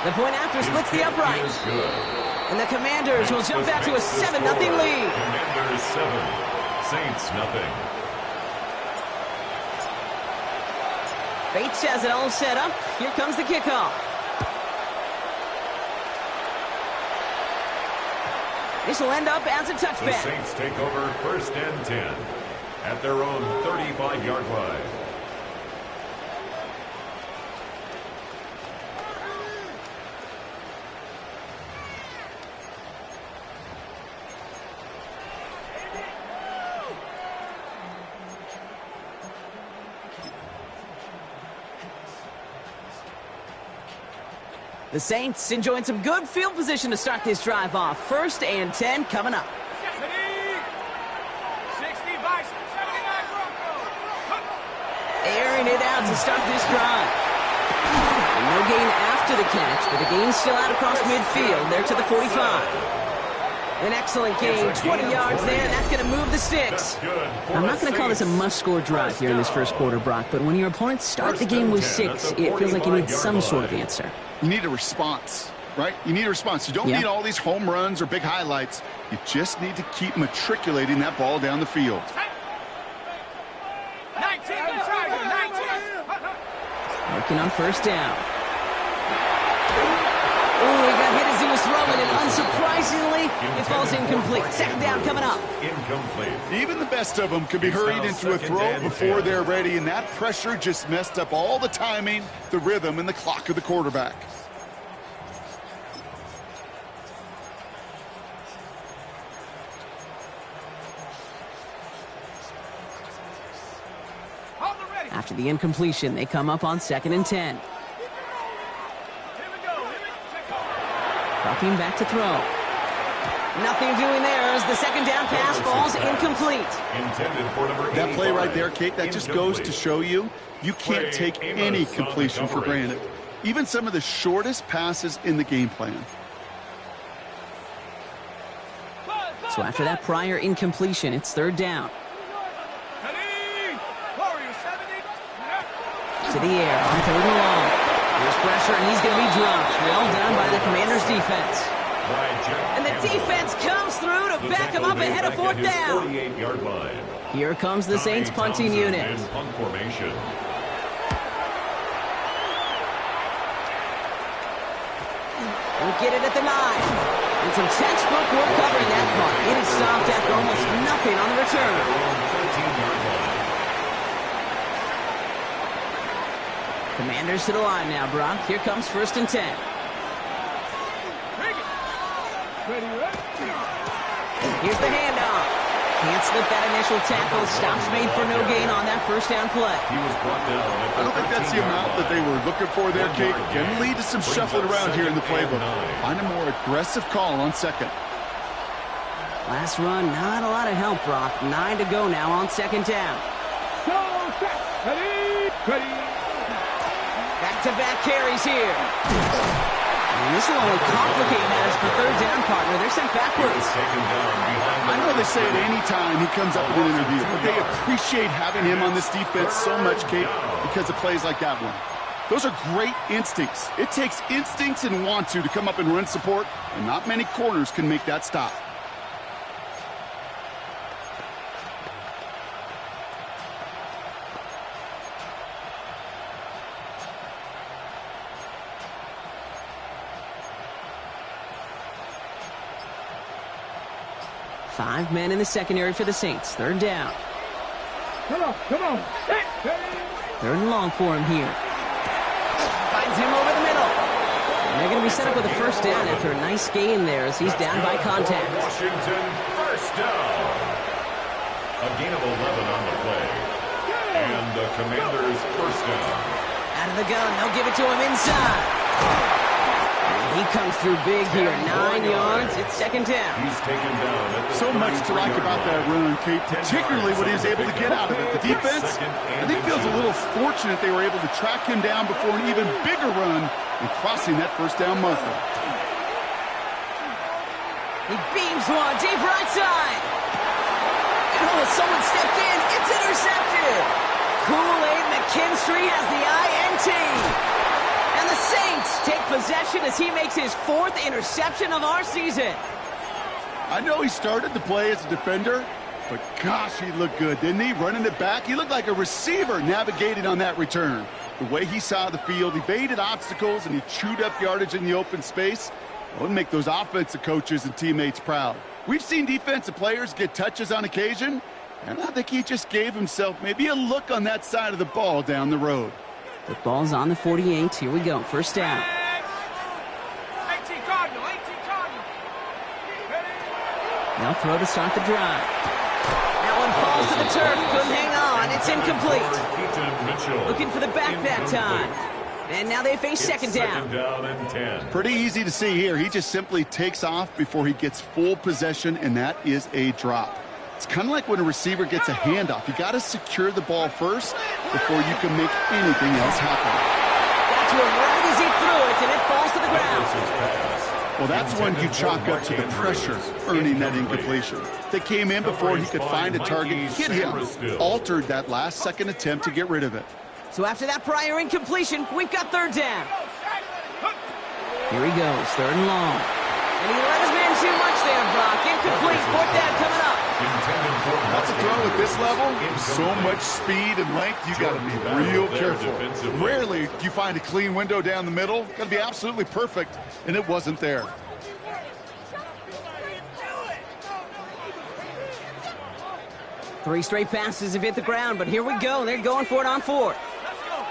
The point after splits the upright. And the Commanders will jump back to a 7-0 lead. Commanders 7, Saints nothing. Bates has it all set up. Here comes the kickoff. This will end up as a touchback. The Saints take over 1st and 10 at their own 35-yard line. The Saints enjoying some good field position to start this drive off. 1st and 10 coming up. 60 by 79 Broncos. Airing it out to start this drive. And no gain after the catch, but the gain's still out across midfield. There to the 45. An excellent gain, 20 yards there, and that's going to move the sticks. I'm not going to call this a must-score drive here in this first quarter, Brock, but when your opponents start the game with 6, it feels like you need some sort of answer. You need a response, right? You need a response. You don't need all these home runs or big highlights. You just need to keep matriculating that ball down the field. 19 inside, 19. Working on 1st down. Oh, he got hit as he was throwing, and unsurprisingly, it falls incomplete. 2nd down coming up. Incomplete. Even the best of them could be hurried into a throw before they're ready, and that pressure just messed up all the timing, the rhythm, and the clock of the quarterback. After the incompletion, they come up on 2nd and 10. Dropping back to throw. Nothing doing there as the 2nd down pass falls incomplete. Intended for number 85. That play right there, Kate, that just goes to show you can't take any completion for granted. Even some of the shortest passes in the game plan. So after that prior incompletion, it's 3rd down. To the air on 3rd and long. There's pressure, and he's going to be dropped. Well done by the Commanders' defense. And the defense comes through to back him up ahead of 4th down. 48-yard line. Here comes the Saints punting unit. In punt formation. We'll get it at the 9. And some textbook work covering that punt. It is stopped after almost nothing on the return. 13-yard line. Commanders to the line now, Brock. Here comes 1st and 10. Here's the handoff. Can't slip that initial tackle. Stops made for no gain on that 1st down play. He was brought down. I don't think that's the amount that they were looking for there, Kate. Can lead to some shuffling around here in the playbook. Find a more aggressive call on 2nd. Last run, not a lot of help, Brock. 9 to go now on 2nd down. Back-to-back carries here. And this will only complicate matters for 3rd down, partner. They're sent backwards. I know they say it any time he comes up in an interview, but they appreciate having him on this defense so much, Kate, because of plays like that one. Those are great instincts. It takes instincts and want to come up and run support, and not many corners can make that stop. Five men in the secondary for the Saints. 3rd down. Come on. 3rd and long for him here. Finds him over the middle. And they're going to be set up with a 1st down after a nice gain there as he's down by contact. Washington, 1st down. A gain of 11 on the play. And the Commanders' 1st down. Out of the gun. They'll give it to him inside. He comes through big here, 9 yards. It's 2nd down. He's taken down at the So much to like about that run, Kate, particularly what he was able to get out of it. The defense, I think, feels a little fortunate they were able to track him down before an even bigger run and crossing that 1st down marker. He beams one deep right side. And someone stepped in. It's intercepted. Kool-Aid McKinstry has the INT. And the Saints take possession as he makes his 4th interception of our season. I know he started the play as a defender, but gosh, he looked good, didn't he? Running it back, he looked like a receiver navigating on that return. The way he saw the field, he baited obstacles, and he chewed up yardage in the open space. It would make those offensive coaches and teammates proud. We've seen defensive players get touches on occasion, and I think he just gave himself maybe a look on that side of the ball down the road. Football's on the 48. Here we go. First down. 18 Cardinal, 18 Cardinal. They'll throw to start the drive. That one falls to the turf. Couldn't hang on. It's incomplete. Looking for the back that time. And now they face second down. Second down and 10. Pretty easy to see here. He just simply takes off before he gets full possession, and that is a drop. It's kind of like when a receiver gets a handoff. You got to secure the ball first before you can make anything else happen. That's one right as he threw it, and it falls to the ground. Well, that's when you chalk up to the pressure earning that incompletion. They came in before he could find a target, hit him, altered that last-second attempt to get rid of it. So after that prior incompletion, we've got third down. Here he goes, 3rd and long. And he let his man too much there, Brock. Incomplete, 4th down coming up. That's a throw at this level. So much speed and length, you got to be real careful. Rarely do you find a clean window down the middle. Got to be absolutely perfect, and it wasn't there. Three straight passes have hit the ground, but here we go. They're going for it on 4th. Let's go.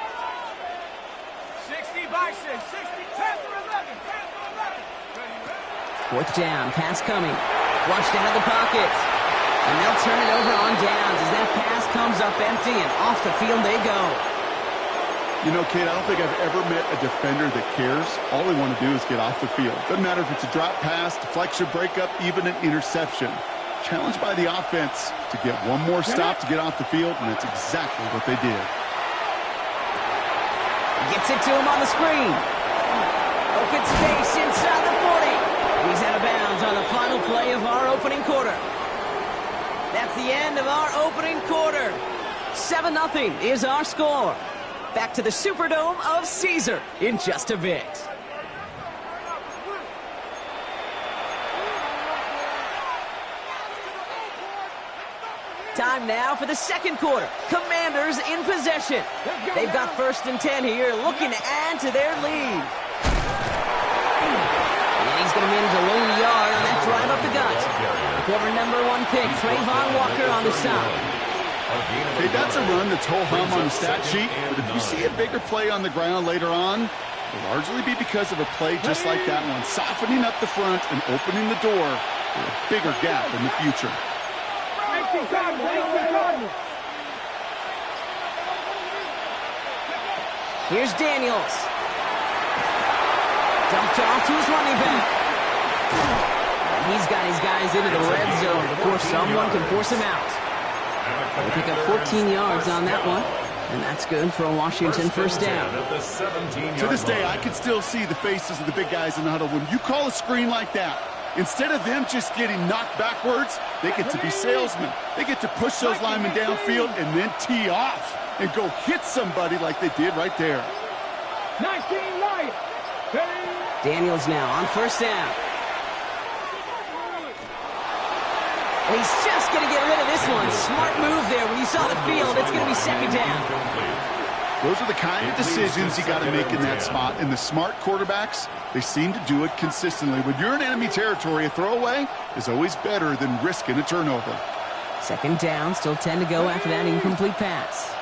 60 by 6, 60, 10 for 11, 10 for 11. 4th down, pass coming. Flushed out of the pocket. And they'll turn it over on downs as that pass comes up empty, and off the field they go. You know, Kate, I don't think I've ever met a defender that cares. All they want to do is get off the field. Doesn't matter if it's a drop pass, deflection, breakup, even an interception. Challenged by the offense to get one more stop to get off the field, and that's exactly what they did. Gets it to him on the screen. Open space inside the 40. He's out of bounds on the final play of our opening quarter. That's the end of our opening quarter. 7-0 is our score. Back to the Superdome of Caesar in just a bit. Time now for the second quarter. Commanders in possession. They've got 1st and 10 here, looking to add to their lead. And he's going to manage a lone yard on that drive up the gut. Former #1 pick, Trayvon Walker on the stop. Hey, that's a run that's ho-hum on the stat sheet, but if you see a bigger play on the ground later on, it'll largely be because of a play just like that one, softening up the front and opening the door for a bigger gap in the future. Here's Daniels. Dumped off to his running back. And he's got his guys into the red zone before someone can force him out. They pick up 14 yards on that one, and that's good for a Washington 1st down. To this day, I can still see the faces of the big guys in the huddle. When you call a screen like that, instead of them just getting knocked backwards, they get to be salesmen. They get to push those linemen downfield and then tee off and go hit somebody like they did right there. 19 right. Daniels now on 1st down. And he's just going to get rid of this one. Smart move there. When you saw the field, it's going to be 2nd down. Those are the kind of decisions you got to make in that spot. And the smart quarterbacks, they seem to do it consistently. When you're in enemy territory, a throwaway is always better than risking a turnover. 2nd down, still 10 to go after that incomplete pass.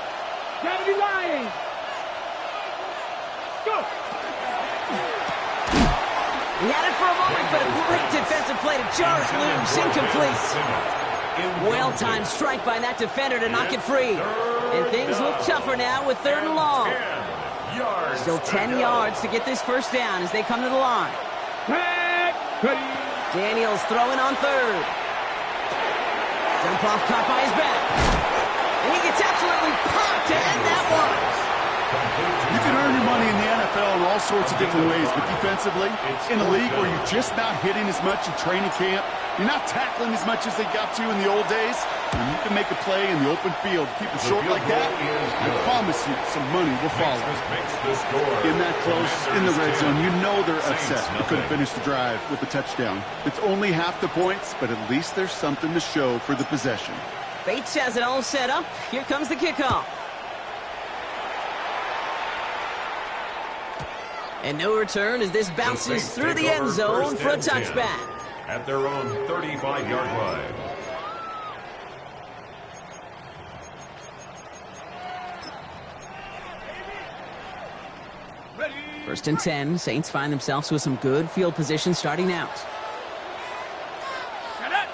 70 Lions. Go. He had it for a moment, but a great defensive play to jar it loose. Incomplete. Well-timed strike by that defender to knock it free. And things look tougher now with 3rd and long. Still 10 yards to get this 1st down as they come to the line. Daniels throwing on 3rd. Dump off caught by his back. And he gets absolutely popped to end that one. You can earn your money in the NFL in all sorts of different ways, but defensively, in a league where you're just not hitting as much in training camp, you're not tackling as much as they got to in the old days, When you can make a play in the open field, keep it short like that, I promise you some money will follow. In that close, in the red zone, you know they're upset. They couldn't finish the drive with the touchdown. It's only half the points, but at least there's something to show for the possession. Bates has it all set up. Here comes the kickoff. And no return as this bounces through the end zone for a touchback. At their own 35-yard line. First and 10. Saints find themselves with some good field position starting out. Set it.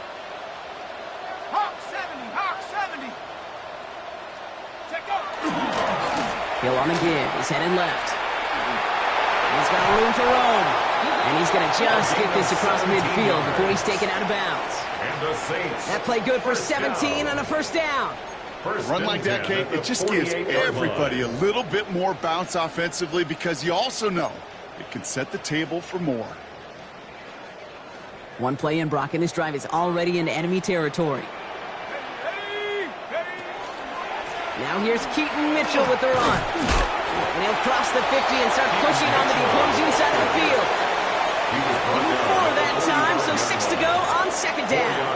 Hawk 70, Hawk 70. Check up. Hill on the give. He's headed left. He's got room to roam. And he's going to just get this across midfield before he's taken out of bounds. And the Saints. That play good for 17 and a first down. A run like that, Kate, it just gives everybody a little bit more bounce offensively because you also know it can set the table for more. One play in, Brock, and his drive is already in enemy territory. Now here's Keaton Mitchell with the run. And he'll cross the 50 and start pushing onto the opposing side of the field. Even 4 that time, so 6 to go on second down.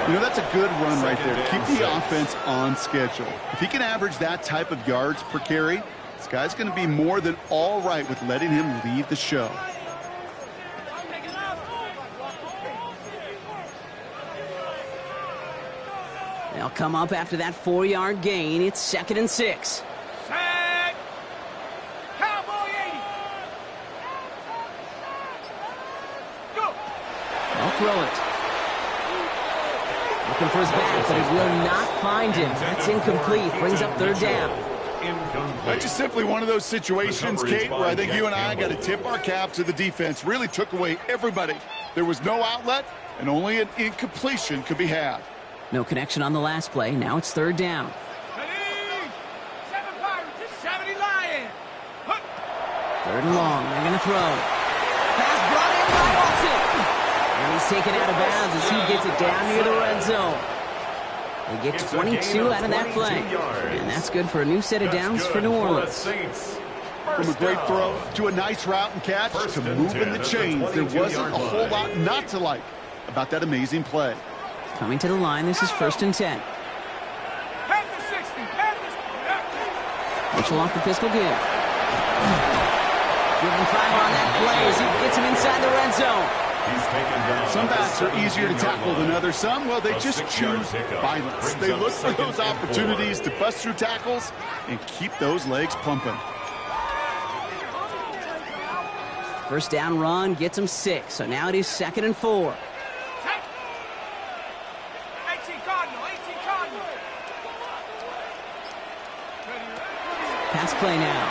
You know, that's a good run right there to keep the offense on schedule. If he can average that type of yards per carry, this guy's going to be more than all right with letting him lead the show. They'll come up after that 4-yard gain. It's 2nd and 6. Set. Cowboy 80. Go. They'll throw it. Looking for his back, but he will not find him. That's incomplete. Brings up 3rd down. That's just simply one of those situations, Kate, where I think you and I got to tip our cap to the defense. Really took away everybody. There was no outlet, and only an incompletion could be had. No connection on the last play. Now it's 3rd down. Ready. 7 Pirates. 70 Lions. 3rd and long. They're going to throw. Pass brought in by Watson. And he's taken out of bounds as he gets it down near the red zone. They get 22 out of that play. And that's good for a new set of downs for New Orleans. From a great throw to a nice route and catch to moving the chains, there wasn't a whole lot not to like about that amazing play. Coming to the line, this is 1st and 10. Pass the 60. Pass the 60. Mitchell off the pistol give. Give him time on that play as he gets him inside the red zone. Some backs are easier to tackle than others. Some, well, they just choose violence. They look for those opportunities to bust through tackles and keep those legs pumping. First down run gets him 6, so now it is 2nd and 4. 18 Cardinal. 18 Cardinal. Pass play now.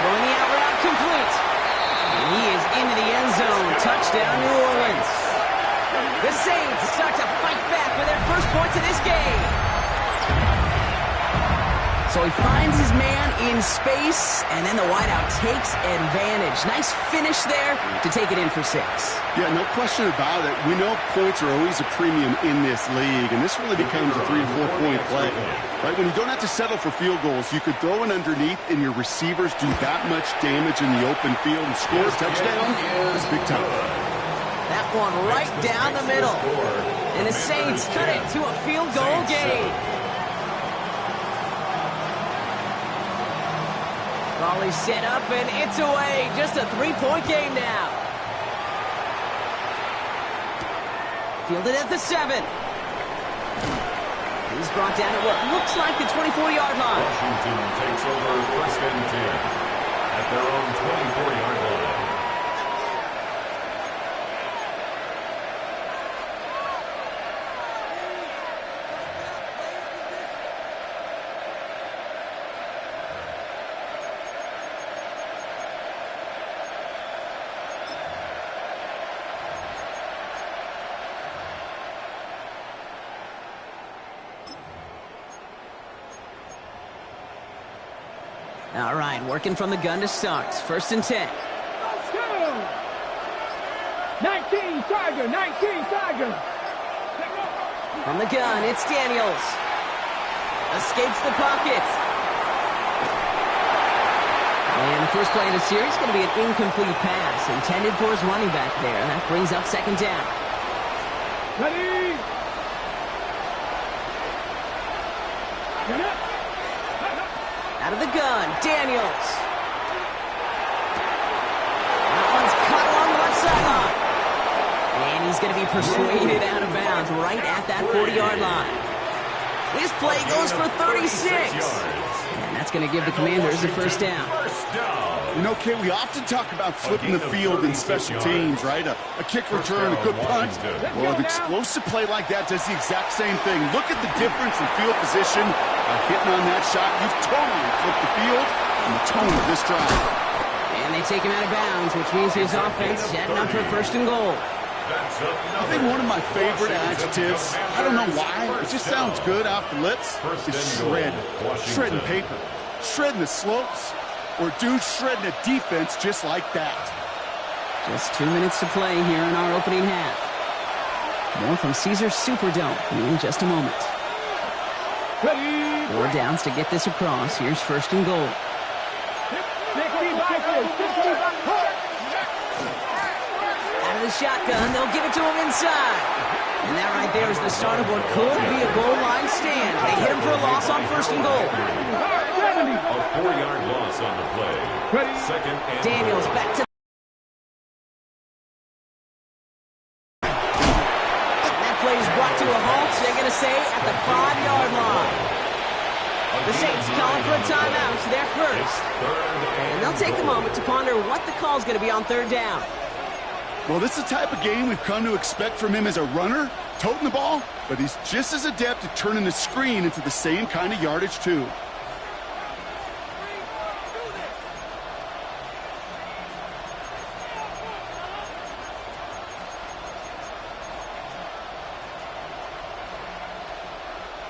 Throwing the out route complete. And he is into the end zone. Touchdown, New Orleans. The Saints start to fight back with their first points of this game. So he finds his man in space, and then the wideout takes advantage. Nice finish there to take it in for 6. Yeah, no question about it. We know points are always a premium in this league, and this really becomes a 3- to 4-point play. Right? When you don't have to settle for field goals, you could throw it underneath, and your receivers do that much damage in the open field and score a touchdown. It's big time. That one right down the middle. And the Saints cut it to a field goal game. Volley set up, and it's away. Just a 3-point game now. Fielded at the 7. He's brought down at what looks like the 24-yard line. Washington takes over 1st and 10 at their own 24-yard line. All right, working from the gun to start. 1st and 10. Let's go. 19 Tiger. 19 Tiger. From the gun, it's Daniels. Escapes the pocket. And the first play of the series is going to be an incomplete pass intended for his running back there. That brings up second down. Ready? Out of the gun, Daniels. That one's cut along the left sideline. And he's going to be persuaded out of bounds right at that 40-yard line. This play goes for 36. And that's going to give the Commanders the first down. You know, Kay, we often talk about flipping the field in special teams, right? A kick return, a good punt. Well, an explosive play like that does the exact same thing. Look at the difference in field position. Hitting on that shot, you've totally flipped the field and the tone of this drive. And they take him out of bounds, which means his offense setting up for first and goal. I think one of my favorite adjectives, I don't know why, it just sounds good off the lips, is shred. Shredding paper. Shredding the slopes. Or dude shredding a defense just like that. Just 2 minutes to play here in our opening half. More from Caesars Superdome in just a moment. 4 downs to get this across. Here's first and goal. Out of the shotgun, they'll give it to him inside. And that right there is the start of what could be a goal line stand. They hit him for a loss on first and goal. A 4-yard loss on the play. Second and Daniels back to... That play is brought to a halt, they're going to say, at the 5-yard line. The Saints calling for a timeout, so they're first. And they'll take a moment to ponder what the call is going to be on third down. Well, this is the type of game we've come to expect from him as a runner, toting the ball, but he's just as adept at turning the screen into the same kind of yardage, too.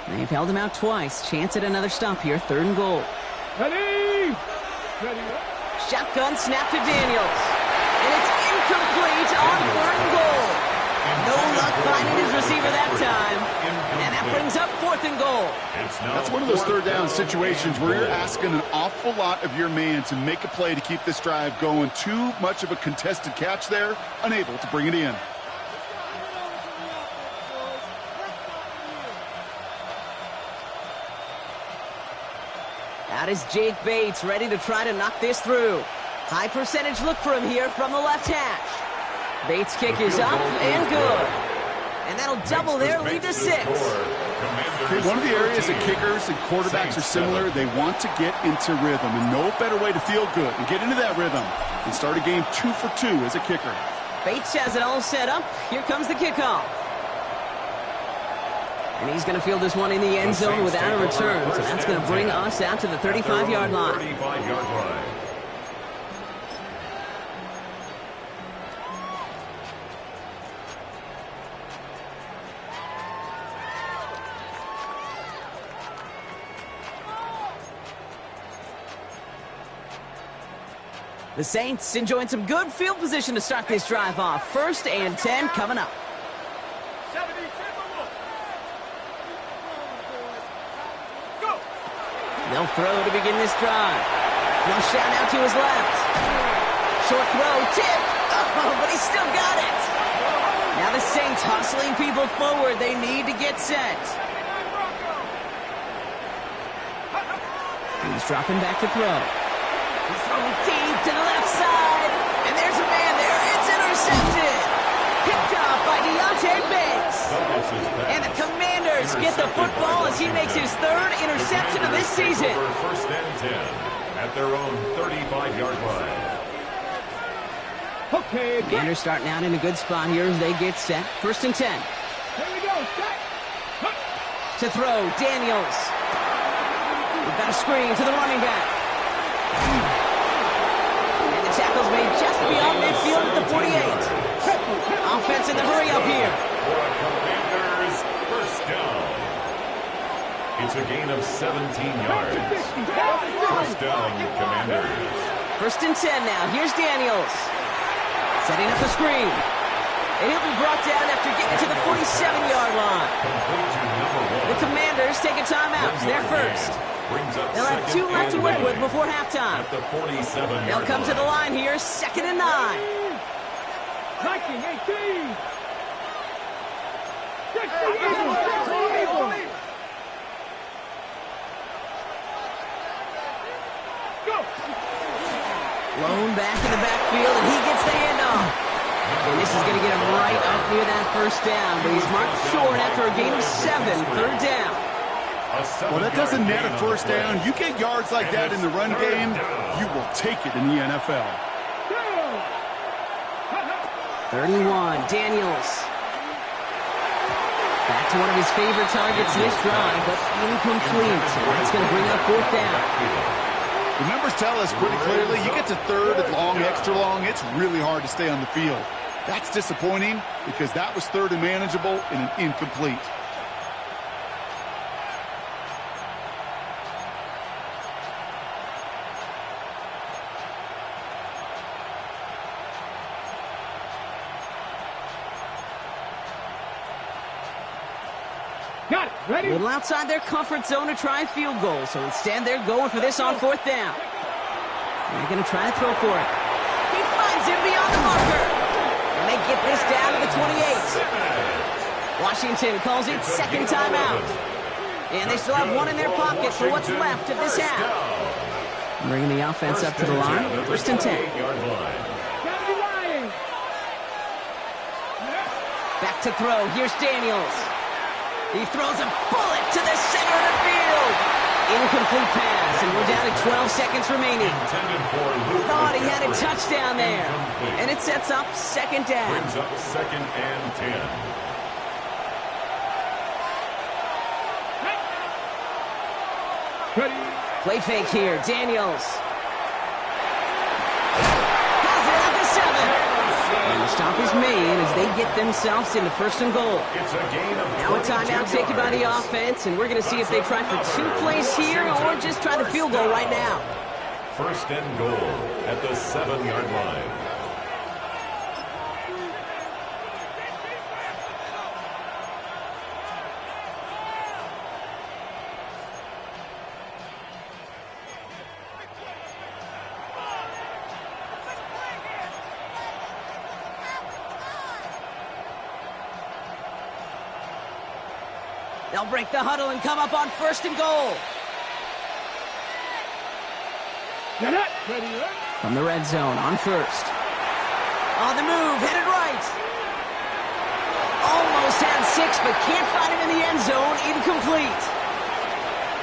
They've held him out twice. Chance at another stop here. Third and goal. Ready? Shotgun snap to Daniels. And it's incomplete on third and goal. No luck finding his receiver that time. And that brings up fourth and goal. That's one of those third down situations where you're asking an awful lot of your man to make a play to keep this drive going. Too much of a contested catch there, unable to bring it in. Out is Jake Bates, ready to try to knock this through. High percentage look for him here from the left hash. Bates' kick is up and good. And that'll double their lead to 6. Okay, one of the areas that kickers and quarterbacks are similar, they want to get into rhythm. And no better way to feel good and get into that rhythm than start a game 2 for 2 as a kicker. Bates has it all set up. Here comes the kickoff. And he's going to field this one in the end zone without a return. So that's going to bring us out to the 35-yard line. 35-yard line. The Saints enjoying some good field position to start this drive off. First and 10 coming up. They'll throw to begin this drive. Flush down now to his left. Short throw, tipped. Oh, but he's still got it. Now the Saints hustling people forward. They need to get set. He's dropping back to throw. He's throwing deep to the left side. And there's a man there. It's intercepted. Picked off by Deontay Banks. And the Commanders get the football as he makes his third interception of this season. First and 10 at their own 35-yard line. Okay. Commanders starting out in a good spot here as they get set. First and 10. Here we go. Set. To throw, Daniels. We've got a screen to the running back. And the tackle's made just beyond midfield at the 48. Offense in the hurry up here. For a Commanders first down. It's a gain of 17 yards. First down, Commanders. First and 10 now. Here's Daniels. Setting up the screen. And he'll be brought down after getting to the 47-yard line. Complete to number 1. The Commanders take a timeout. They're first. They'll have 2 left to work with before halftime. At the 47-yard They'll come to the line here, 2nd and 9. 19, 18. Lone back in the backfield, and he gets the handoff. And this is going to get him right up near that first down, but he's marked short after a gain of 7, 3rd down. Well, that doesn't net a first down. You get yards like that in the run game, you will take it in the NFL. 3rd and 1, Daniels. Back to one of his favorite targets this drive, but incomplete. So that's going to bring up 4th down. The numbers tell us pretty clearly, you get to 3rd and long, extra long, it's really hard to stay on the field. That's disappointing because that was 3rd and manageable and an incomplete. Got it. Ready? A little outside their comfort zone to try a field goal, so instead they're going for this on 4th down. They're going to try to throw for it. He finds him beyond the marker. And they get this down to the 28. Washington calls it 2nd timeout. And they still have 1 in their pocket for what's left of this half. Bringing the offense up to the line. 1st and 10. Back to throw. Here's Daniels. He throws a bullet to the center of the field. Incomplete pass, and we're down to 12 seconds remaining. Thought he had a touchdown there. And it sets up 2nd down. Brings up 2nd and 10. Ready? Play fake here. Daniels. Has it at the 7. And the stop is made as they get themselves into 1st and goal. It's a gain of Now a timeout taken by the offense, and we're going to see if they try for 2 plays here or just try the field goal right now. 1st and goal at the 7-yard line. They'll break the huddle and come up on 1st and goal. Get it. Ready? From the red zone on 1st. On the move, headed right. Almost had 6, but can't find him in the end zone. Incomplete.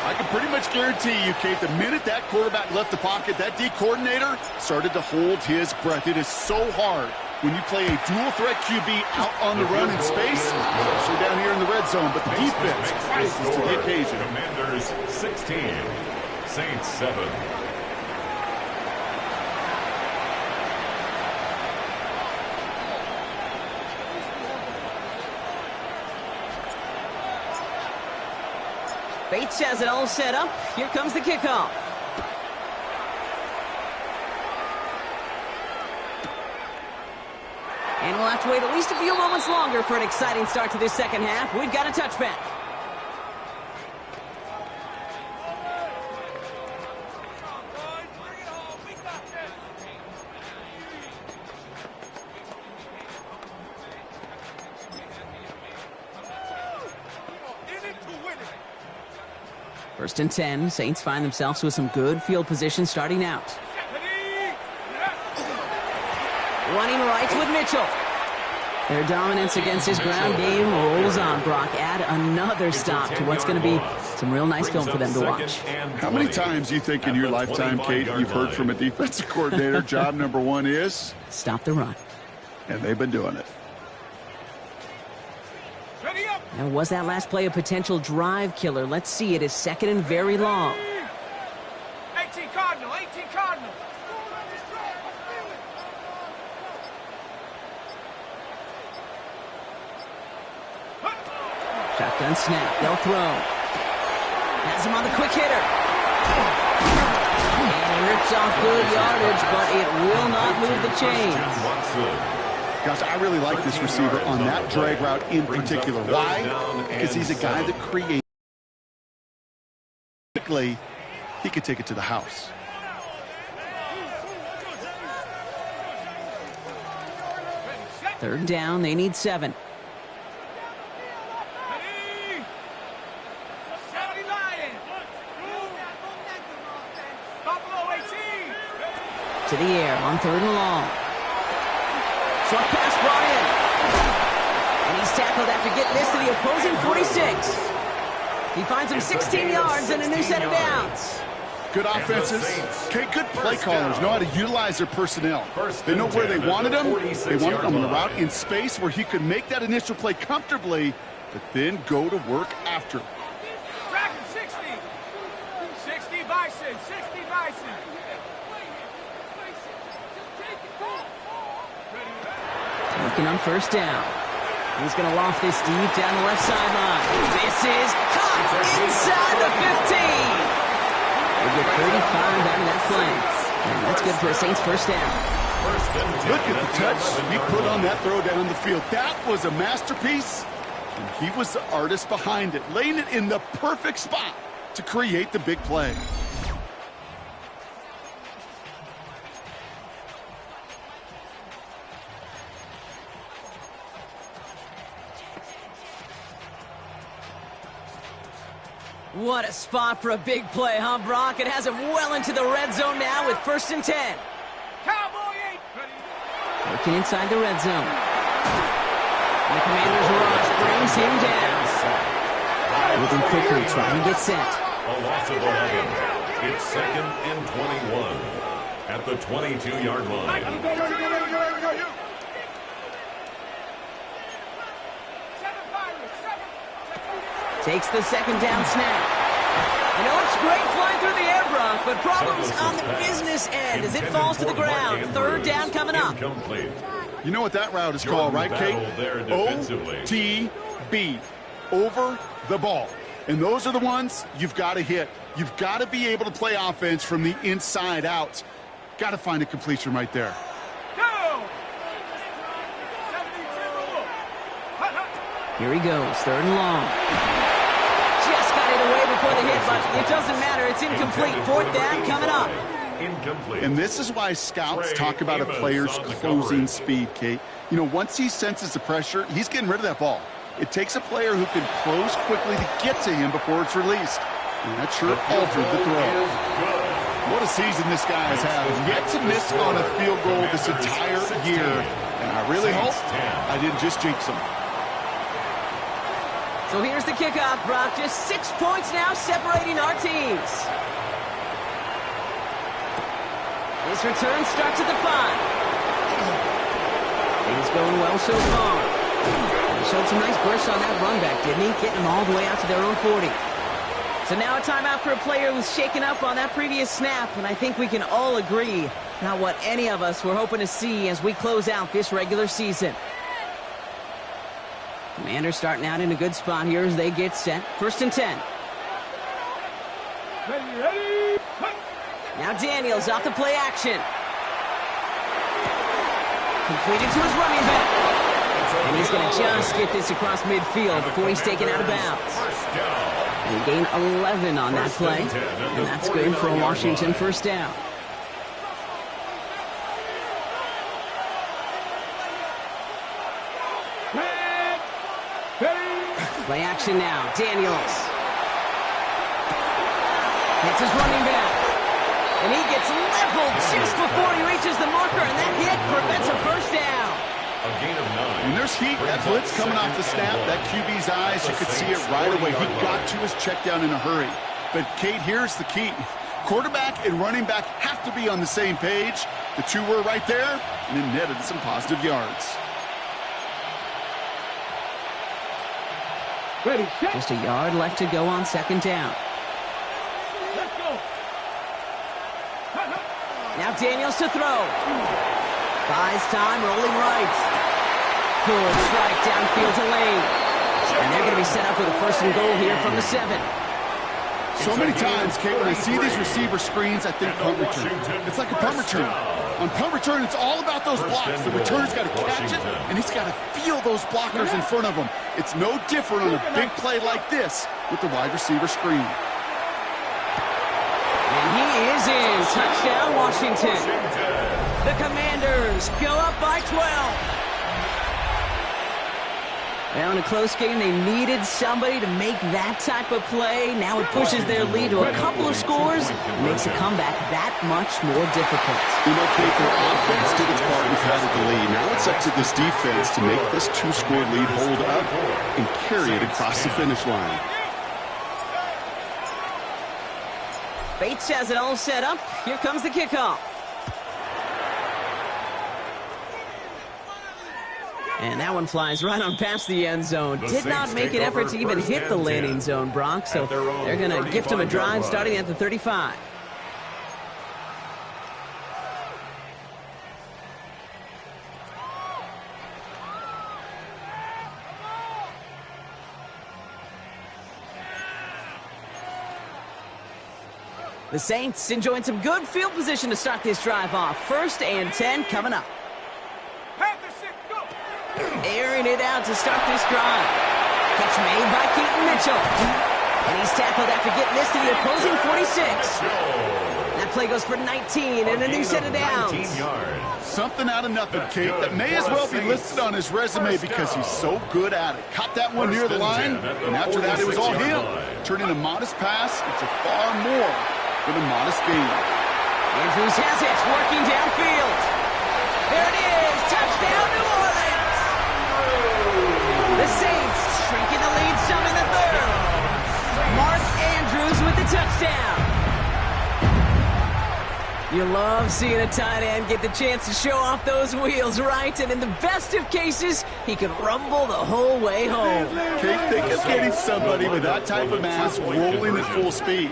I can pretty much guarantee you, Kate, the minute that quarterback left the pocket, that D coordinator started to hold his breath. It is so hard when you play a dual-threat QB out on the run in space, especially down here in the red zone, but the defense rises to the occasion. Commanders 16, Saints 7. Bates has it all set up. Here comes the kickoff. And we'll have to wait at least a few moments longer for an exciting start to this 2nd half. We've got a touchback. First and 10. Saints find themselves with some good field position starting out. Running right with Mitchell. Their dominance against his ground game rolls on. Brock, add another stop to what's going to be some real nice film for them to watch. How many times do you think in your lifetime, Kate, you've heard from a defensive coordinator, job number 1 is? Stop the run. And they've been doing it. Now, was that last play a potential drive killer? Let's see. It is 2nd and very long. 18 Cardinal, 18 Cardinal. Shotgun snap. They'll throw. Has him on the quick hitter. And he rips off good yardage, but it will not move the chains. Gosh, I really like this receiver on that drag route in particular. Why? Because he's a guy that creates. Quickly, he could take it to the house. Third down, they need 7. To the air on 3rd and long. Short pass brought in. And he's tackled after getting this to the opposing 46. He finds him 16 yards and a new set of downs. Good offenses. Okay, good play callers know how to utilize their personnel. They know where they wanted him. They wanted him on the route in space where he could make that initial play comfortably, but then go to work after. Dragon 60. 60 Bison. 60 Bison. Looking on 1st down. He's going to loft this deep down the left sideline. This is caught inside the 15. They get 35 out of that play. And that's good for a Saints 1st down. Look at the touch he put on that throw down the field. That was a masterpiece, and he was the artist behind it, laying it in the perfect spot to create the big play. What a spot for a big play, huh, Brock? It has him well into the red zone now with 1st and 10. Cowboy 8. Working inside the red zone. And the Commanders' rush brings him down. Moving quickly, trying to get set. A loss of 11. It's 2nd and 21 at the 22-yard line. Takes the 2nd down snap. You know, it's great flying through the air, Brock, but problems on the business end as it falls to the ground. 3rd down coming up. You know what that route is called, right, Kate? OTB. Over the ball. And those are the ones you've got to hit. You've got to be able to play offense from the inside out. Got to find a completion right there. Here he goes, 3rd and long. Just got it away before the hit, but it doesn't matter. It's incomplete. 4th down coming up. And this is why scouts talk about a player's closing speed, Kate. You know, once he senses the pressure, he's getting rid of that ball. It takes a player who can close quickly to get to him before it's released. And that sure altered the throw. What a season this guy has had. Yet to miss on a field goal this entire year. And I really hope I didn't just jinx him. So here's the kickoff, Brock. Just 6 points now separating our teams. This return starts at the 5. Things going well so far. He showed some nice bursts on that run back, didn't he? Getting them all the way out to their own 40. So now a timeout for a player who's shaken up on that previous snap, and I think we can all agree not what any of us were hoping to see as we close out this regular season. Commanders starting out in a good spot here as they get set. 1st and 10. Ready. Now Daniels off the play action. Completed to his running back. And he's going to just get this across midfield before he's taken out of bounds. They gain 11 on that play. And that's good for a Washington 1st down. Play action now. Daniels. Hits his running back. And he gets leveled just before he reaches the marker. And that hit prevents a 1st down. A gain of 9. When there's heat, that blitz coming off the snap, that QB's eyes, you could see it right away. He got to his check down in a hurry. But, Kate, here's the key. Quarterback and running back have to be on the same page. The two were right there, and it netted some positive yards. Ready, set. Just a yard left to go on 2nd down. Let's go. Now Daniels to throw. Buys time, rolling right. Good strike downfield to Lane. And they're going to be set up with a 1st and goal here from the 7. So many times, Kate, when I see these receiver screens, I think punt return. It's like a punt return. On punt return, it's all about those blocks. The returner's got to catch it, and he's got to feel those blockers in front of him. It's no different on a big play like this with the wide receiver screen. And he is in. Touchdown, Washington. The Commanders go up by 12. Well, in a close game, they needed somebody to make that type of play. Now it pushes their lead to a couple of scores. It makes a comeback that much more difficult. You know, Kate, their offense did its part and carried the lead. Now it's up to this defense to make this two-score lead hold up and carry it across the finish line. Bates has it all set up. Here comes the kickoff. And that one flies right on past the end zone. Did not make an effort to even hit the landing zone, Brock. So they're going to gift him a drive starting at the 35. The Saints enjoying some good field position to start this drive off. 1st and 10 coming up. Airing it out to start this drive. Catch made by Keaton Mitchell. And he's tackled after getting this to the opposing 46. That play goes for 19 and a new set of downs. Something out of nothing, Kate, that may as well be listed on his resume because he's so good at it. Caught that one near the line, and after that it was all him. Turning a modest pass into far more than a modest gain. Andrews has it, working downfield. There it is, touchdown New Orleans. The Saints shrinking the lead some in the 3rd. Mark Andrews with the touchdown. You love seeing a tight end get the chance to show off those wheels, right? And in the best of cases, he could rumble the whole way home. Kate, think of getting somebody with that type of mass rolling at full speed.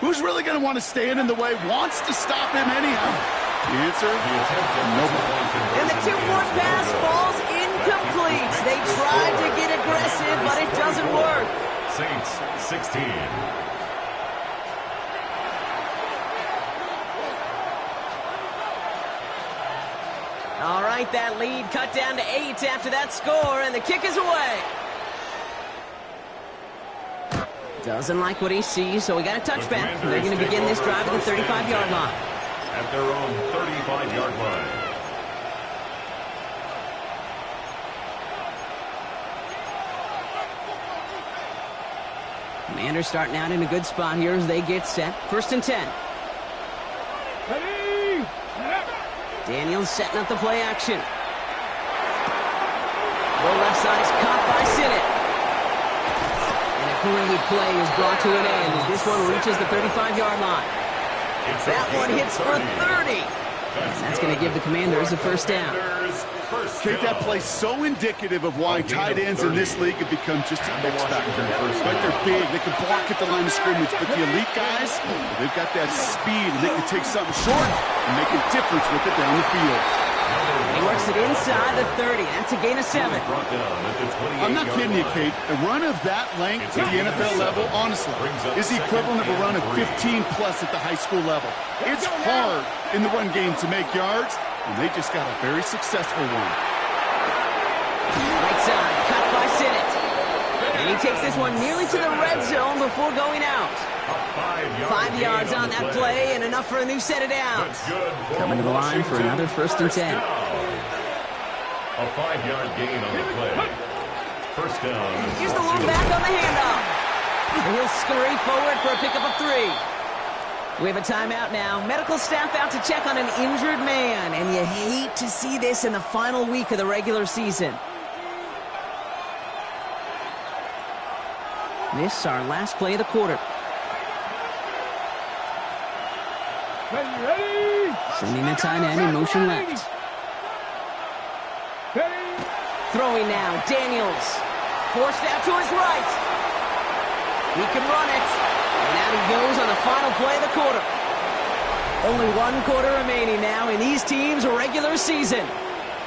Who's really going to want to stand in the way, wants to stop him anyhow? The answer? Nobody. And the 2-point pass falls incomplete. They tried to get aggressive, but it doesn't work. Saints 16. All right, that lead cut down to 8 after that score, and the kick is away. Doesn't like what he sees, so we got a touchback. They're going to begin this drive at the 35-yard line. At their own 35-yard line. Commanders starting out in a good spot here as they get set. 1st and 10. Daniels setting up the play action. The left side is caught by Sinnott. And a great play is brought to an end as this one reaches the 35-yard line. That one hits for 30. And that's going to give the Commanders a 1st down. Kate, that play so indicative of why tight ends in this league have become just an X factor. Right, they're big, they can block at the line of scrimmage, but the elite guys, they've got that speed, and they can take something short and make a difference with it down the field. He works it inside the 30. That's a gain of 7. I'm not kidding you, Kate. A run of that length at the NFL level, honestly, is the equivalent of a run of 15-plus at the high school level. It's hard in the run game to make yards, and they just got a very successful one. Right side, cut by Sinnott. And he takes this one nearly to the red zone before going out. 5 yards on that play and enough for a new set of downs. Coming to the line for another 1st and 10. A 5-yard gain on the play. 1st down. Here's the one back on the handoff. And he'll scurry forward for a pickup of 3. We have a timeout now. Medical staff out to check on an injured man. And you hate to see this in the final week of the regular season. This is our last play of the quarter. Sending the tight end in motion left. Throwing now, Daniels. Forced out to his right. He can run it. And out he goes on the final play of the quarter. Only 1 quarter remaining now in these teams' regular season.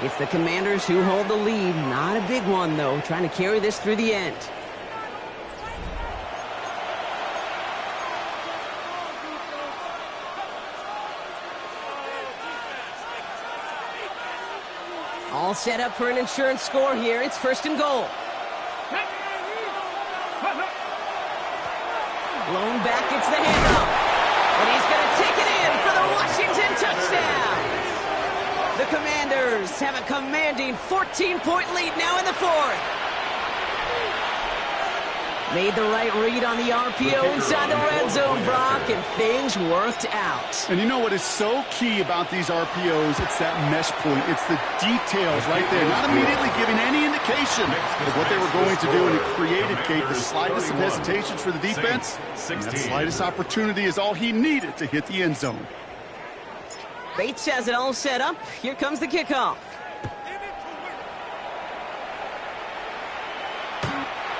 It's the Commanders who hold the lead. Not a big one, though, trying to carry this through the end. All set up for an insurance score here. It's first and goal. Blown back, it's the handoff. And he's going to take it in for the Washington touchdown. The Commanders have a commanding 14-point lead now in the fourth. Made the right read on the RPO inside the red zone, Brock, and things worked out. And you know what is so key about these RPOs? It's that mesh point. It's the details right there. Not immediately giving any indication of what they were going to do, and it created, Kate, the slightest of hesitations for the defense. And that slightest opportunity is all he needed to hit the end zone. Bates has it all set up. Here comes the kickoff.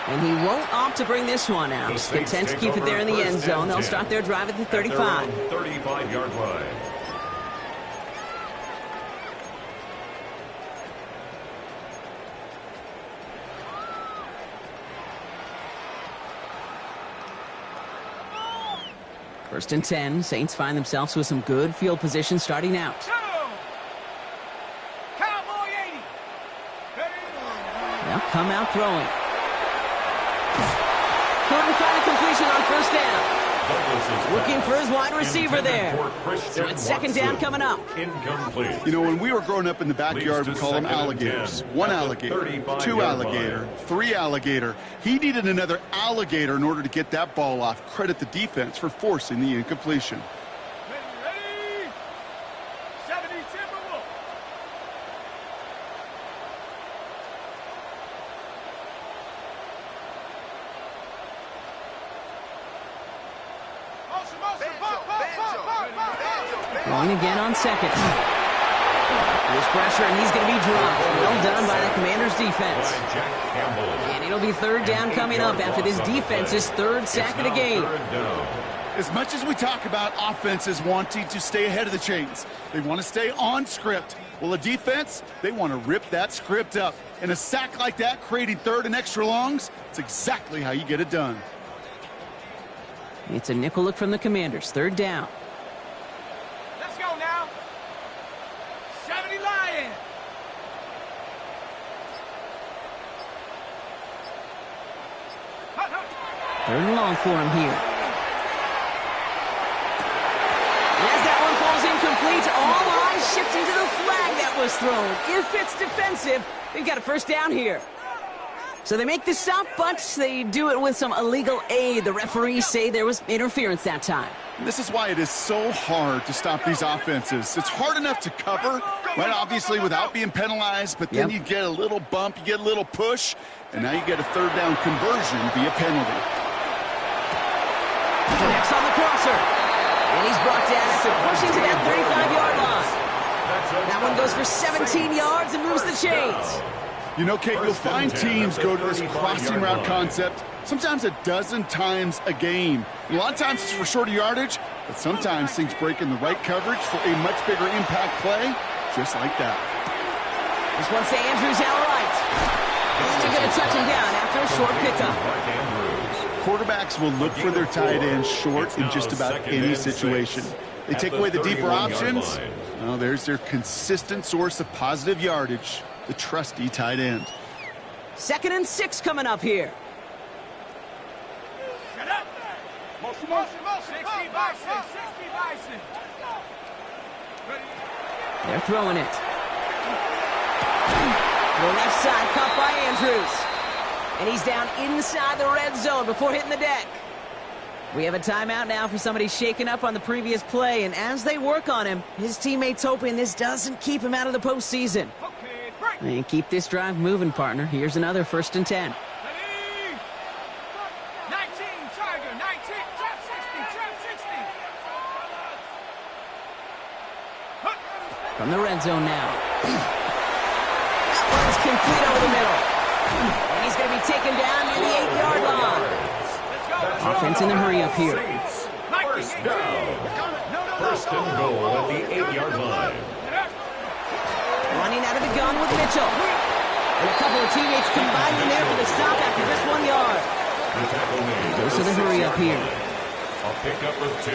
And he won't opt to bring this one out. Content to keep it there in the end zone. They'll start their drive at the 35. 35-yard line. First and 10. Saints find themselves with some good field position starting out. Cowboy 80. They'll come out throwing. Couldn't find a completion on first down. Looking for his wide receiver there. So it's second down coming up. Incomplete. You know, when we were growing up in the backyard, we call them alligators. One alligator, two alligator, three alligator. He needed another alligator in order to get that ball off. Credit the defense for forcing the incompletion. Ready? 70 Timberwolves. Throwing again on second. There's pressure, and he's going to be dropped. Well done by the Commanders' defense. And it'll be third down coming up after this defense's third sack of the game. As much as we talk about offenses wanting to stay ahead of the chains, they want to stay on script. Well, a defense, they want to rip that script up. And a sack like that, creating third and extra longs, it's exactly how you get it done. It's a nickel look from the Commanders. Third down. Let's go now. 70 Lions. Third and long for him here. As that one falls incomplete, all eyes shifting to the flag that was thrown. If it's defensive, they've got a first down here. So they make the stop, but they do it with some illegal aid. The referees say there was interference that time. And this is why it is so hard to stop these offenses. It's hard enough to cover, right, obviously, without being penalized, but then you get a little bump, you get a little push, and now you get a third down conversion via penalty. Connects on the crosser. And he's brought down after pushing to that 35-yard line. That one goes for 17 yards and moves the chains. You know, Kate, you'll find teams go to this crossing route concept sometimes a dozen times a game. And a lot of times it's for shorter yardage, but sometimes things break in the right coverage for a much bigger impact play, just like that. This one's to Andrews out right. Still going to touch him down after a short pickup. Quarterbacks will look for their tight ends short in just about any situation. They take away the deeper options. Well, there's their consistent source of positive yardage. The trusty tight end. 2nd and 6 coming up here. Shut up. Motion. 60 Bison. 60 Bison. They're throwing it. The left side caught by Andrews. And he's down inside the red zone before hitting the deck. We have a timeout now for somebody shaken up on the previous play. And as they work on him, his teammates hoping this doesn't keep him out of the postseason. And keep this drive moving, partner. Here's another 1st and 10. Ready? 19, Tiger, 19, trap 60. From the red zone now. That one's complete over the middle. And he's going to be taken down near the 8-yard line. Offense in the hurry up here. First down. First and goal at the 8-yard line. Running out of the gun with Mitchell. And a couple of teammates combining there for the stop after just 1 yard. Goes to the hurry up here. A pickup of 2.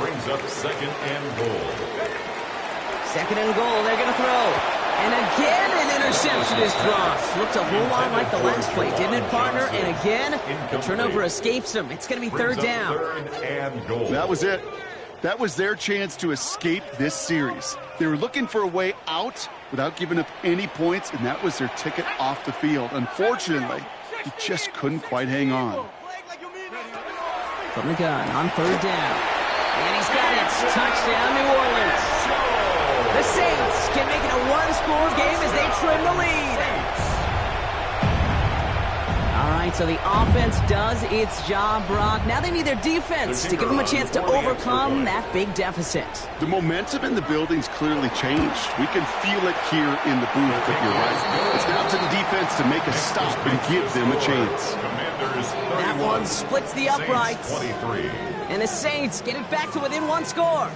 Brings up 2nd and goal. 2nd and goal. They're going to throw. And again, an interception is dropped. Looked a whole lot like the last play, didn't it, partner? And again, the turnover escapes him. It's going to be third down. That was it. That was their chance to escape this series. They were looking for a way out without giving up any points, and that was their ticket off the field. Unfortunately, he just couldn't quite hang on. From the gun on third down. And he's got it. Touchdown, New Orleans. The Saints can make it a one-score game as they trim the lead. All right, so the offense does its job, Brock. Now they need their defense to give them a chance to overcome that big deficit. The momentum in the building's clearly changed. We can feel it here in the booth, but you're right. It's now to the defense to make a stop and give them a chance. That one splits the uprights. And the Saints get it back to within one score.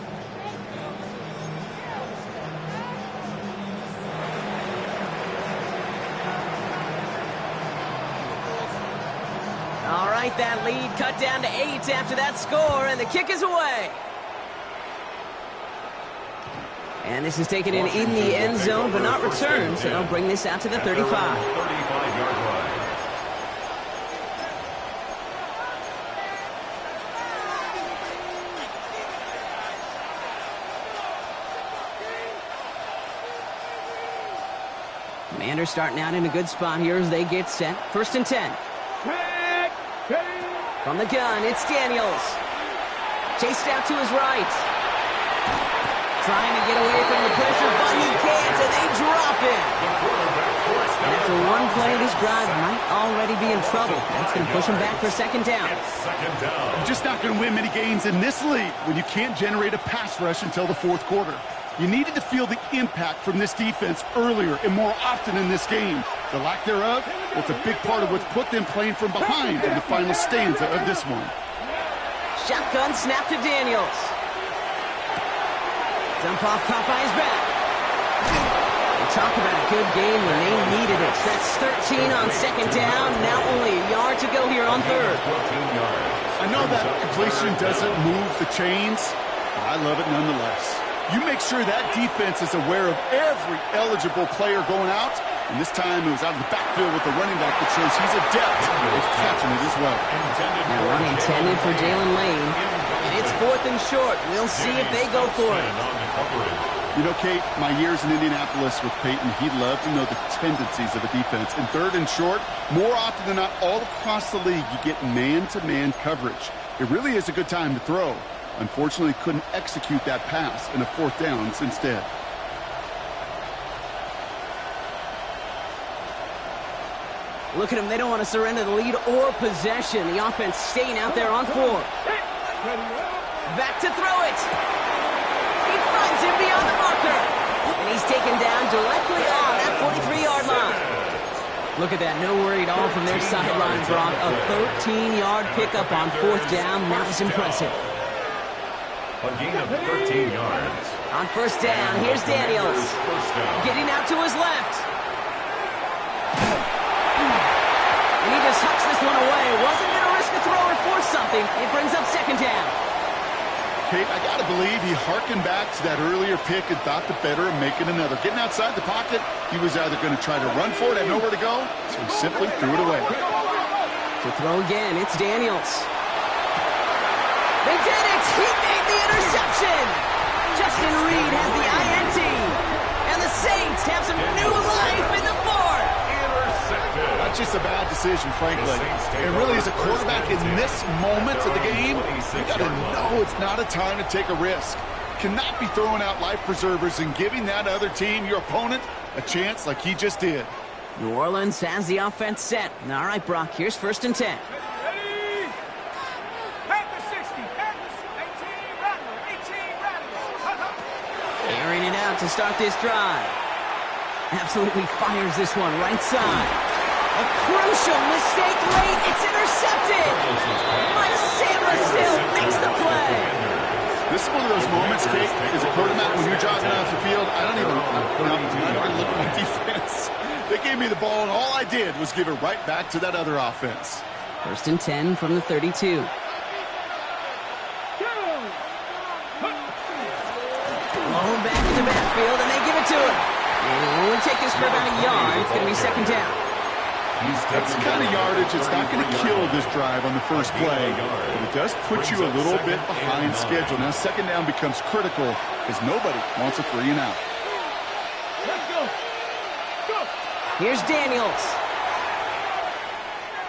All right, that lead cut down to 8 after that score, and the kick is away. And this is taken in the end zone, but not returned, so they'll bring this out to the 35. 35-yard line. Commanders starting out in a good spot here as they get set. First and 10. From the gun, it's Daniels. Chased out to his right. Trying to get away from the pressure, but he can't, and they drop it. And after one play, this drive might already be in trouble. That's going to push him back for second down. You're just not going to win many games in this league when you can't generate a pass rush until the fourth quarter. You needed to feel the impact from this defense earlier and more often in this game. The lack thereof, it's a big part of what's put them playing from behind in the final stanza of this one. Shotgun snap to Daniels. Dump off caught by his back. They talk about a good game when they needed it. That's 13 on second down. Now only a yard to go here on third. I know that completion doesn't move the chains, but I love it nonetheless. You make sure that defense is aware of every eligible player going out, and this time it was out of the backfield with the running back that shows he's adept at catching it as well. Now one intended for Jalen Lane, and it's fourth and short. We'll see if they go for it. You know, Kate, my years in Indianapolis with Peyton, he loved to know the tendencies of a defense. In third and short, more often than not, all across the league, you get man-to-man coverage. It really is a good time to throw. Unfortunately, couldn't execute that pass in a fourth downs instead. Look at them. They don't want to surrender the lead or possession. The offense staying out there on four. Back to throw it. He finds him beyond the marker. And he's taken down directly on that 43-yard line. Look at that. No worry at all from their sideline, Brock. A 13-yard pickup on fourth down. That was impressive. A gain of 13 yards. On first down, here's Daniels. Getting out to his left. And he just hucks this one away. Wasn't going to risk a throw or force something. It brings up second down. Kate, I got to believe he harkened back to that earlier pick and thought the better of making another. Getting outside the pocket, he was either going to try to run for it, had nowhere to go, so he simply threw it away. To throw again, it's Daniels. They did it! He made the interception! Justin Reed has the INT. And the Saints have some new life in the fourth. Not just a bad decision, frankly. And really, as a quarterback in this moment of the game, you got to know it's not a time to take a risk. Cannot be throwing out life preservers and giving that other team, your opponent, a chance like he just did. New Orleans has the offense set. All right, Brock, here's first and 10. Airing it out to start this drive. Absolutely fires this one right side. A crucial mistake late. It's intercepted. Mike Sainristil makes the play. This is one of those moments, Kate, as a quarterback, when you're jogging off the field, I'm not even look at my defense. They gave me the ball, and all I did was give it right back to that other offense. First and 10 from the 32. Blown back in the backfield, and they give it to him. And he make this for about a yard. It's going to be second down. That's the kind of yardage. It's not going to kill this drive on the first play, but it does put you a little bit behind schedule. Now, second down becomes critical because nobody wants a 3 and out. Let's go. Go. Here's Daniels.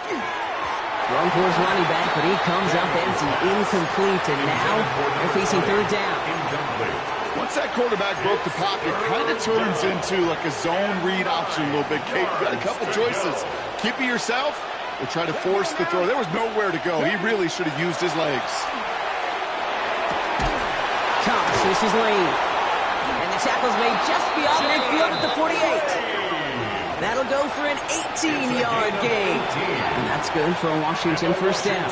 Thrown towards running back, but he comes up empty, incomplete, and now they're facing third down. Once that quarterback broke the pocket, kind of turns into like a zone read option a little bit. Kate, got a couple choices. Keep it yourself or try to force the throw. There was nowhere to go. He really should have used his legs. Thomas misses lane. And the tackle's made just beyond midfield at the 48. That'll go for an 18-yard gain. And that's good for a Washington first down.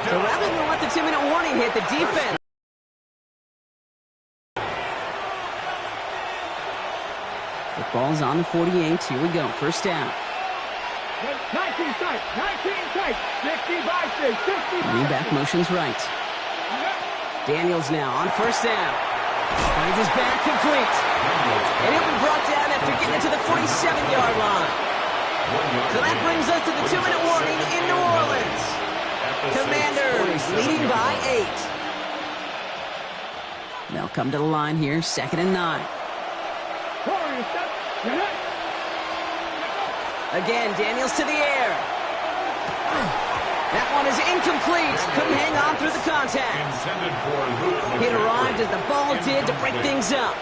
So rather than let the 2-minute warning hit, the defense. The ball's on the 48. Here we go. First down. 19 tight. 19 tight. 60 by 6. 60 by Running back motions right. Daniels now on first down. Finds his back complete. And he'll be brought down after getting it to the 47-yard line. So that brings us to the 2-minute warning in New Orleans. Commanders leading by 8. They'll come to the line here, 2nd and 9. Again, Daniels to the air. That one is incomplete. Couldn't hang on through the contact. It arrived as the ball did to break things up.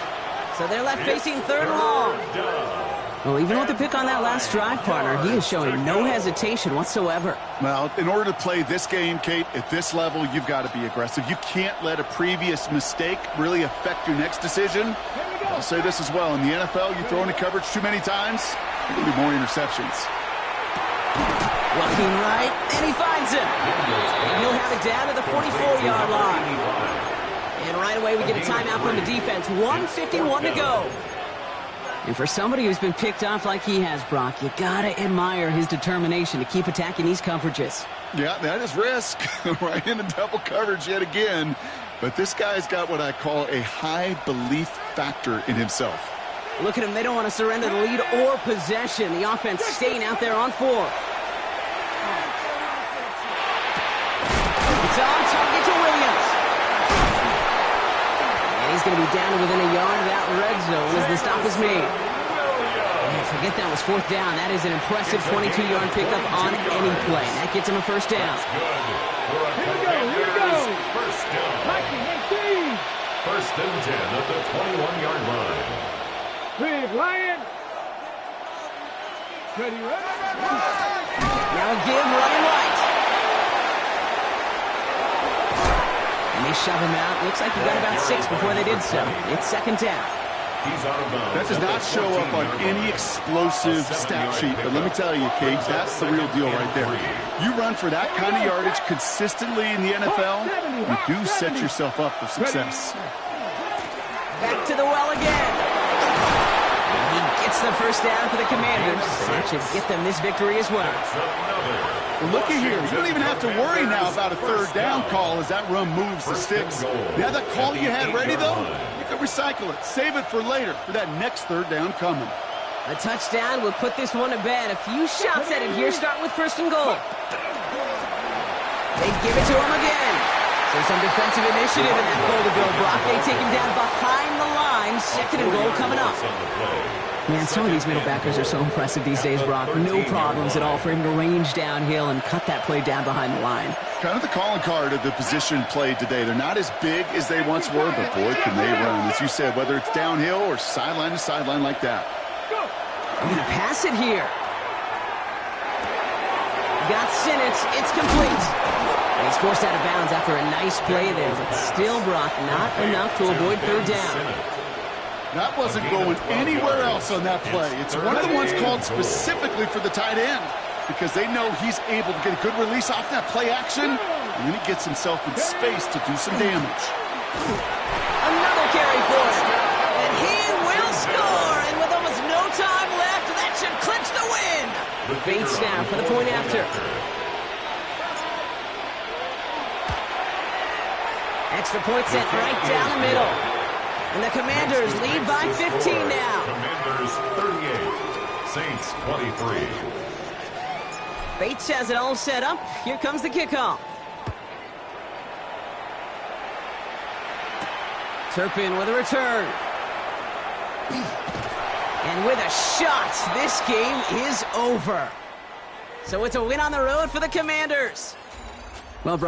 So they're left facing third and long. Well, even with the pick on that last drive, partner, he is showing no hesitation whatsoever. Well, in order to play this game, Kate, at this level, you've got to be aggressive. You can't let a previous mistake really affect your next decision. I'll say this as well. In the NFL, you throw into coverage too many times, there'll be more interceptions. Looking right, and he finds him. And he'll have it down to the 44-yard line. And right away, we get a timeout from the defense. 1:51 to go. And for somebody who's been picked off like he has, Brock, you gotta admire his determination to keep attacking these coverages. Yeah, that is risk. Right into double coverage yet again. But this guy's got what I call a high belief factor in himself. Look at him. They don't want to surrender the lead or possession. The offense staying out there on 4. It's on target to Williams. And he's going to be down to within a yard of that red zone as the stop is made. And forget that was 4th down. That is an impressive 22-yard pickup on any play. That gets him a first down. Here we go. First down. First and 10 at the 21-yard line. Big Lion. Ready, Now a give running right. And they shove him out. Looks like he got about 6 before they did so. It's second down. He's out of bounds. That does not show up on any explosive stat sheet, but let me tell you, Kate, that's the real deal right there. You run for that kind of yardage consistently in the NFL, you do set yourself up for success. Back to the well again. And he gets the first down for the Commanders. That should get them this victory as well. Well, look at here. You don't even have to worry now about a third down call as that run moves the sticks. You have that call you had ready, though? You can recycle it. Save it for later for that next third down coming. A touchdown will put this one to bed. A few shots at it here, starting with 1st and goal. They give it to him again. So some defensive initiative in that goal to go, Brock. They take him down behind the line. 2nd and goal coming up. Man, some of these middle backers are so impressive these days, Brock. No problems at all for him to range downhill and cut that play down behind the line. Kind of the calling card of the position played today. They're not as big as they once were, but boy, can they run. As you said, whether it's downhill or sideline to sideline like that. I'm going to pass it here. Got Sinnott. It's complete. And he's forced out of bounds after a nice play there, but still, Brock, not enough to avoid third down. That wasn't going anywhere else on that play. It's one of the ones called specifically for the tight end because they know he's able to get a good release off that play action, and then he gets himself in space to do some damage. Another carry for him, and he will score, and with almost no time left, that should clinch the win. Bates now for the point after. Extra point set right down the middle. And the Commanders lead by 15 now. Commanders 38. Saints 23. Bates has it all set up. Here comes the kickoff. Turpin with a return. And with a shot, this game is over. So it's a win on the road for the Commanders. Well, Brian.